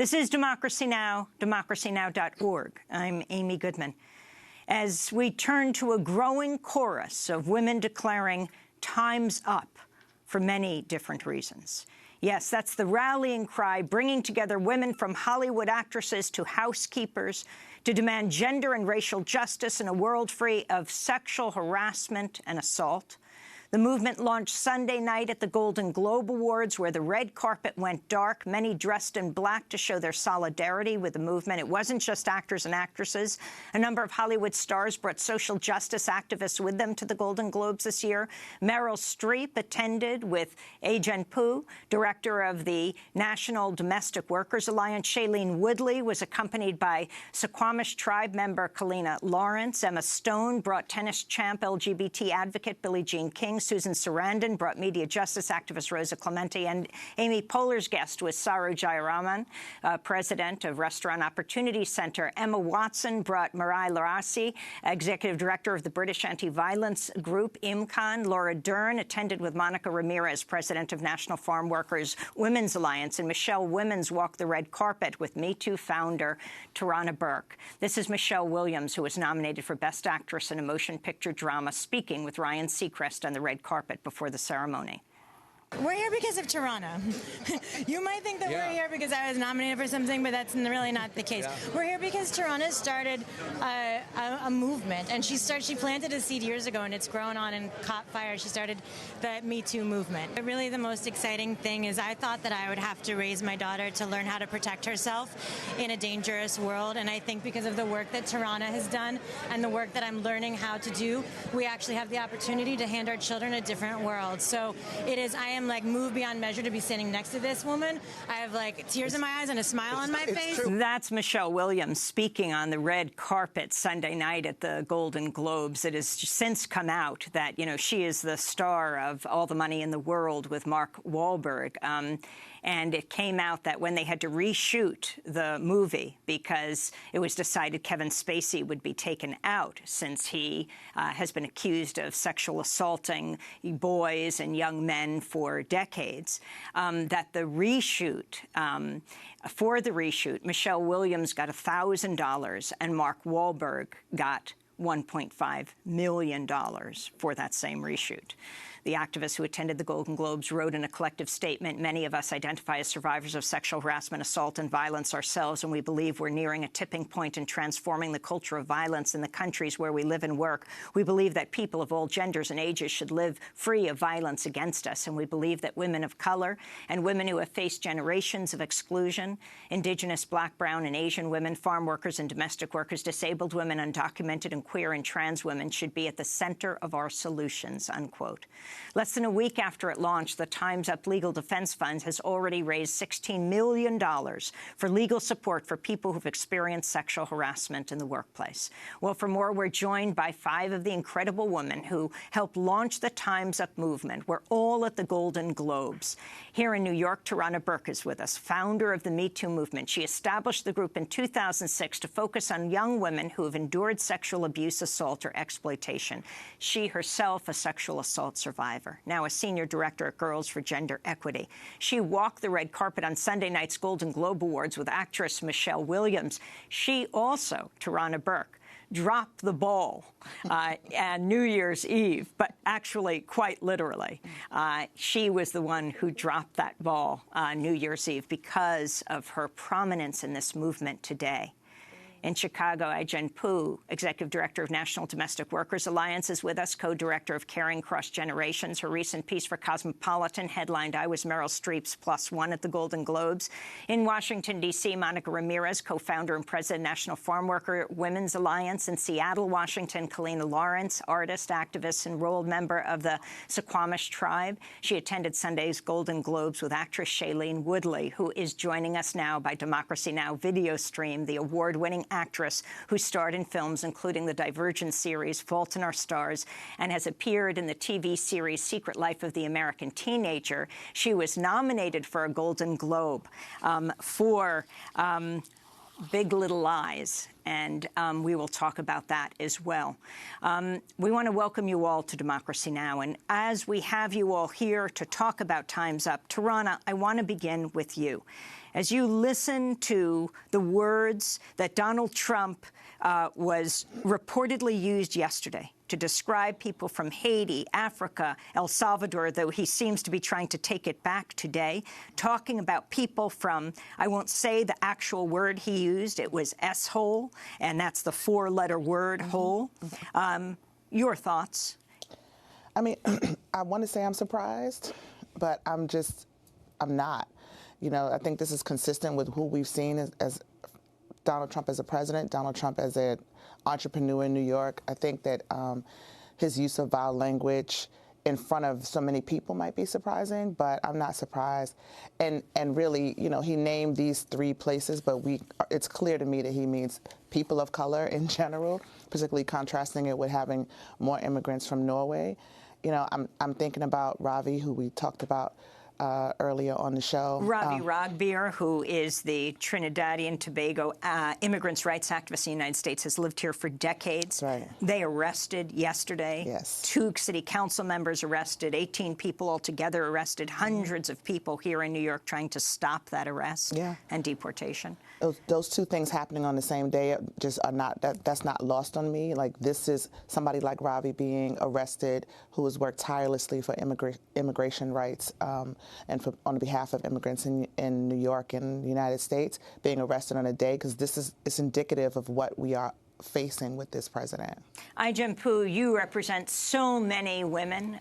This is Democracy Now!, democracynow.org. I'm Amy Goodman. As we turn to a growing chorus of women declaring time's up for many different reasons. Yes, that's the rallying cry bringing together women from Hollywood actresses to housekeepers to demand gender and racial justice in a world free of sexual harassment and assault. The movement launched Sunday night at the Golden Globe Awards, where the red carpet went dark, many dressed in black to show their solidarity with the movement. It wasn't just actors and actresses. A number of Hollywood stars brought social justice activists with them to the Golden Globes this year. Meryl Streep attended with Ai-jen Poo, director of the National Domestic Workers Alliance. Shailene Woodley was accompanied by Suquamish Tribe member Calina Lawrence. Emma Stone brought tennis champ LGBT advocate Billie Jean King. Susan Sarandon brought media justice activist Rosa Clemente, and Amy Poehler's guest was Saru Jayaraman, president of Restaurant Opportunity Center. Emma Watson brought Marai Larasi, executive director of the British anti-violence group IMCON. Laura Dern attended with Mónica Ramírez, president of National Farmworkers Women's Alliance, and Michelle Williams walked the red carpet with Me Too founder Tarana Burke. This is Michelle Williams, who was nominated for Best Actress in a Motion Picture Drama, speaking with Ryan Seacrest on the red carpet before the ceremony. We're here because of Tarana. You might think that we're here because I was nominated for something, but that's really not the case. We're here because Tarana started a movement, and she planted a seed years ago, and it's grown on and caught fire. She started the Me Too movement. But really, the most exciting thing is I thought that I would have to raise my daughter to learn how to protect herself in a dangerous world, and I think because of the work that Tarana has done and the work that I'm learning how to do, we actually have the opportunity to hand our children a different world. So I am moved beyond measure to be standing next to this woman. I have tears in my eyes and a smile on my face. That's Michelle Williams speaking on the red carpet Sunday night at the Golden Globes. It has since come out that, she is the star of All the Money in the World with Mark Wahlberg. And it came out that when they had to reshoot the movie because it was decided Kevin Spacey would be taken out since he has been accused of sexual assaulting boys and young men for decades, that the reshoot, for the reshoot, Michelle Williams got $1,000 and Mark Wahlberg got $1.5 million for that same reshoot. The activists who attended the Golden Globes wrote in a collective statement, "Many of us identify as survivors of sexual harassment, assault, and violence ourselves, and we believe we're nearing a tipping point in transforming the culture of violence in the countries where we live and work. We believe that people of all genders and ages should live free of violence against us, and we believe that women of color and women who have faced generations of exclusion, Indigenous, Black, Brown, and Asian women, farm workers and domestic workers, disabled women, undocumented and queer and trans women should be at the center of our solutions," unquote. Less than a week after it launched, the Time's Up Legal Defense Fund has already raised $16 million for legal support for people who've experienced sexual harassment in the workplace. Well, for more, we're joined by 5 of the incredible women who helped launch the Time's Up movement. We're all at the Golden Globes. Here in New York, Tarana Burke is with us, founder of the Me Too movement. She established the group in 2006 to focus on young women who have endured sexual abuse, assault, or exploitation. She herself a sexual assault survivor, now a senior director at Girls for Gender Equity. She walked the red carpet on Sunday night's Golden Globe Awards with actress Michelle Williams. She also, Tarana Burke, dropped the ball on New Year's Eve, but actually quite literally. She was the one who dropped that ball on New Year's Eve because of her prominence in this movement today. In Chicago, Ai-jen Poo, executive director of National Domestic Workers Alliance, is with us, co-director of Caring Across Generations. Her recent piece for Cosmopolitan headlined, "I was Meryl Streep's +1 at the Golden Globes." In Washington, D.C., Mónica Ramírez, co-founder and president of National Farmworker Women's Alliance. In Seattle, Washington, Calina Lawrence, artist, activist, enrolled member of the Suquamish Tribe. She attended Sunday's Golden Globes with actress Shailene Woodley, who is joining us now by Democracy Now! Video stream, the award-winning actress who starred in films including the Divergent series Fault in Our Stars and has appeared in the TV series Secret Life of the American Teenager. She was nominated for a Golden Globe for Big Little Lies, and we will talk about that as well. We want to welcome you all to Democracy Now! And as we have you all here to talk about Time's Up, Tarana, I want to begin with you. as you listen to the words that Donald Trump was reportedly used yesterday to describe people from Haiti, Africa, El Salvador, though he seems to be trying to take it back today, talking about people from, I won't say the actual word he used, it was S-hole, and that's the four-letter word, hole. Your thoughts? I mean, I want to say I'm surprised, but I'm not. You know, I think this is consistent with who we've seen as Donald Trump as a president, Donald Trump as an entrepreneur in New York. I think that his use of vile language in front of so many people might be surprising, but I'm not surprised. And really, you know, he named these 3 places, but it's clear to me that he means people of color in general, particularly contrasting it with having more immigrants from Norway. You know, I'm thinking about Ravi, who we talked about earlier on the show. Ravi Ragbir, who is the Trinidadian and Tobago immigrants' rights activist in the United States, has lived here for decades. That's right. They arrested yesterday. Yes. 2 city council members arrested, 18 people altogether arrested, hundreds of people here in New York trying to stop that arrest and deportation. Those 2 things happening on the same day just are not, that's not lost on me. Like, this is somebody like Ravi being arrested who has worked tirelessly for immigration rights and on behalf of immigrants in New York and the United States, being arrested on a day, because it's indicative of what we are facing with this president. Ai-jen Poo, you represent so many women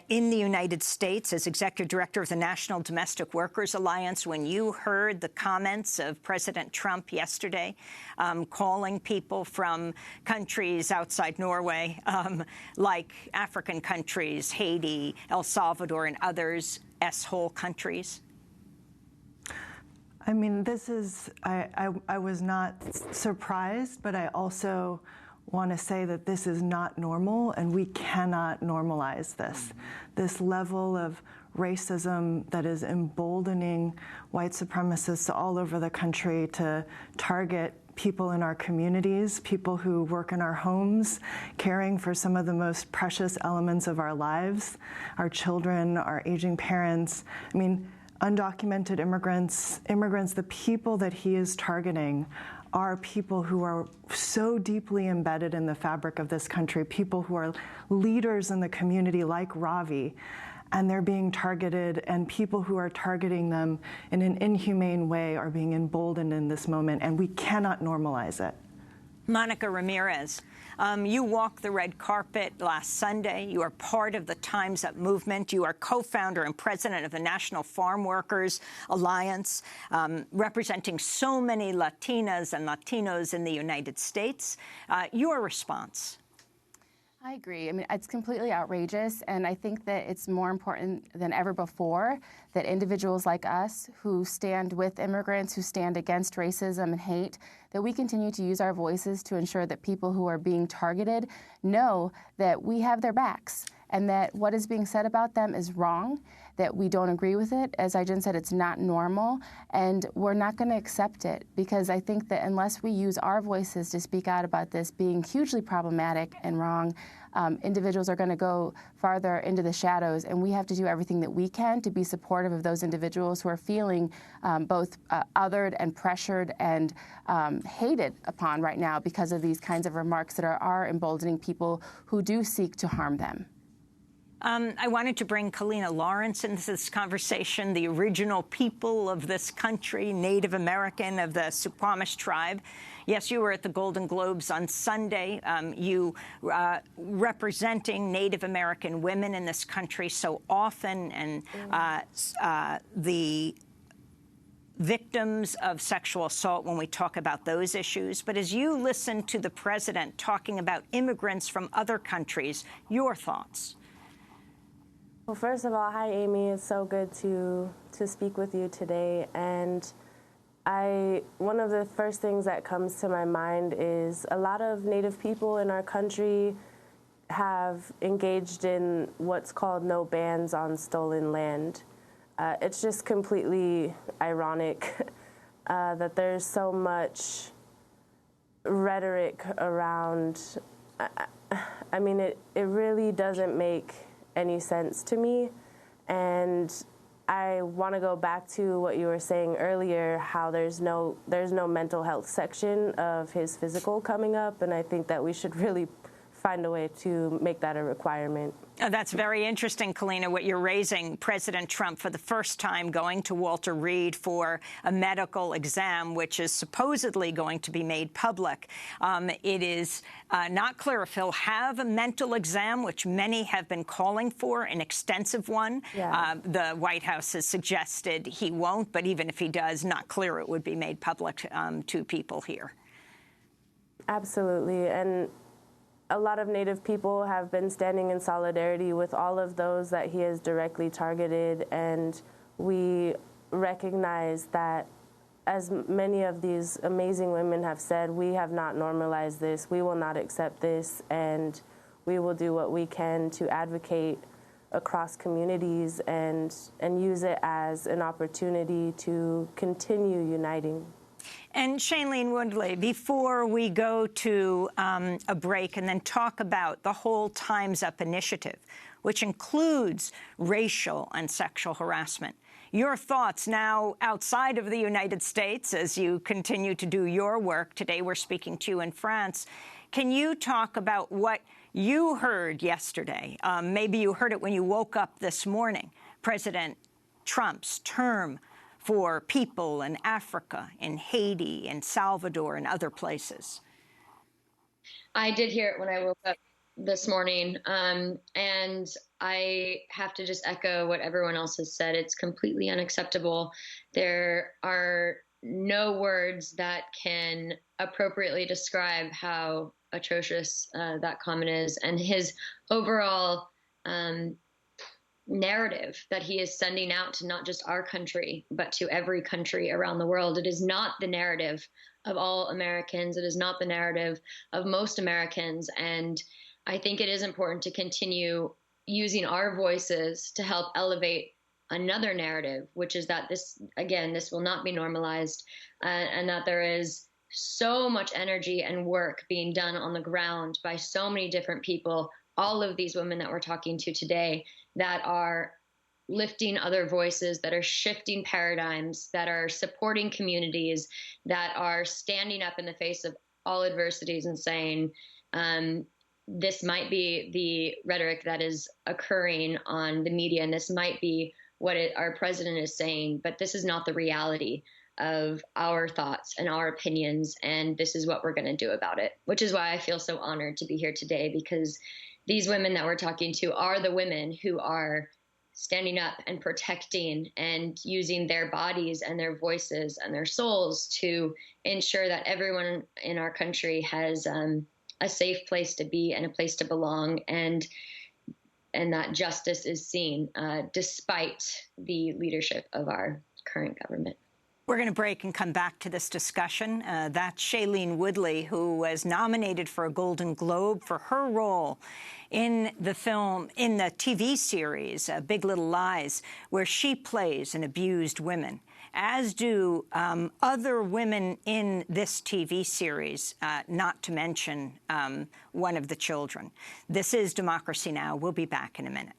in the United States as executive director of the National Domestic Workers Alliance. When you heard the comments of President Trump yesterday, calling people from countries outside Norway, like African countries, Haiti, El Salvador, and others, S-hole countries? I mean, this is, I was not surprised, but I also want to say that this is not normal, and we cannot normalize this. This level of racism that is emboldening white supremacists all over the country to target people in our communities, people who work in our homes, caring for some of the most precious elements of our lives, our children, our aging parents. I mean, undocumented immigrants, the people that he is targeting are people who are so deeply embedded in the fabric of this country, people who are leaders in the community like Ravi, and they're being targeted, and people who are targeting them in an inhumane way are being emboldened in this moment, and we cannot normalize it. Mónica Ramírez, you walked the red carpet last Sunday. You are part of the Time's Up movement. You are co-founder and president of the National Farmworkers Alliance, representing so many Latinas and Latinos in the United States. Your response? I agree. I mean, it's completely outrageous, and I think that it's more important than ever before that individuals like us who stand with immigrants, who stand against racism and hate, that we continue to use our voices to ensure that people who are being targeted know that we have their backs and that what is being said about them is wrong, that we don't agree with it. As Ai-jen said, it's not normal, and we're not going to accept it, because I think that unless we use our voices to speak out about this being hugely problematic and wrong, individuals are going to go farther into the shadows, and we have to do everything that we can to be supportive of those individuals who are feeling both othered and pressured and hated upon right now because of these kinds of remarks that are emboldening people who do seek to harm them. I wanted to bring Calina Lawrence into this conversation, the original people of this country, Native American of the Suquamish Tribe. Yes, you were at the Golden Globes on Sunday. You representing Native American women in this country so often, and the victims of sexual assault when we talk about those issues. But as you listen to the president talking about immigrants from other countries, your thoughts? Well, first of all, hi, Amy. It's so good to speak with you today. And one of the first things that comes to my mind is a lot of Native people in our country have engaged in what's called no bans on stolen land. It's just completely ironic that there's so much rhetoric around. I mean, it really doesn't make any sense to me, and I want to go back to what you were saying earlier, how there's no mental health section of his physical coming up, and I think that we should really find a way to make that a requirement. That's very interesting, Calina, what you're raising. President Trump, for the first time, going to Walter Reed for a medical exam, which is supposedly going to be made public. It is not clear if he'll have a mental exam, which many have been calling for, an extensive one. Yeah. The White House has suggested he won't, but even if he does, not clear it would be made public to people here. Absolutely. And a lot of Native people have been standing in solidarity with all of those that he has directly targeted, and we recognize that, as many of these amazing women have said, we have not normalized this, we will not accept this, and we will do what we can to advocate across communities and use it as an opportunity to continue uniting. And Shailene Woodley, before we go to a break and then talk about the whole Time's Up initiative, which includes racial and sexual harassment, your thoughts now outside of the United States as you continue to do your work. Today we're speaking to you in France. Can you talk about what you heard yesterday? Maybe you heard it when you woke up this morning. President Trump's term for people in Africa, in Haiti, in Salvador, and other places. I did hear it when I woke up this morning, and I have to just echo what everyone else has said. It's completely unacceptable. There are no words that can appropriately describe how atrocious that comment is, and his overall narrative that he is sending out to not just our country, but to every country around the world. It is not the narrative of all Americans. It is not the narrative of most Americans. And I think it is important to continue using our voices to help elevate another narrative, which is that this will not be normalized, and that there is so much energy and work being done on the ground by so many different people, all of these women that we're talking to today, that are lifting other voices, that are shifting paradigms, that are supporting communities, that are standing up in the face of all adversities and saying, this might be the rhetoric that is occurring on the media, and this might be what our president is saying, but this is not the reality of our thoughts and our opinions, and this is what we're going to do about it, which is why I feel so honored to be here today, because these women that we're talking to are the women who are standing up and protecting and using their bodies and their voices and their souls to ensure that everyone in our country has a safe place to be and a place to belong, and that justice is seen despite the leadership of our current government. We're going to break and come back to this discussion. That's Shailene Woodley, who was nominated for a Golden Globe for her role in the TV series, Big Little Lies, where she plays an abused woman, as do other women in this TV series, not to mention one of the children. This is Democracy Now! We'll be back in a minute.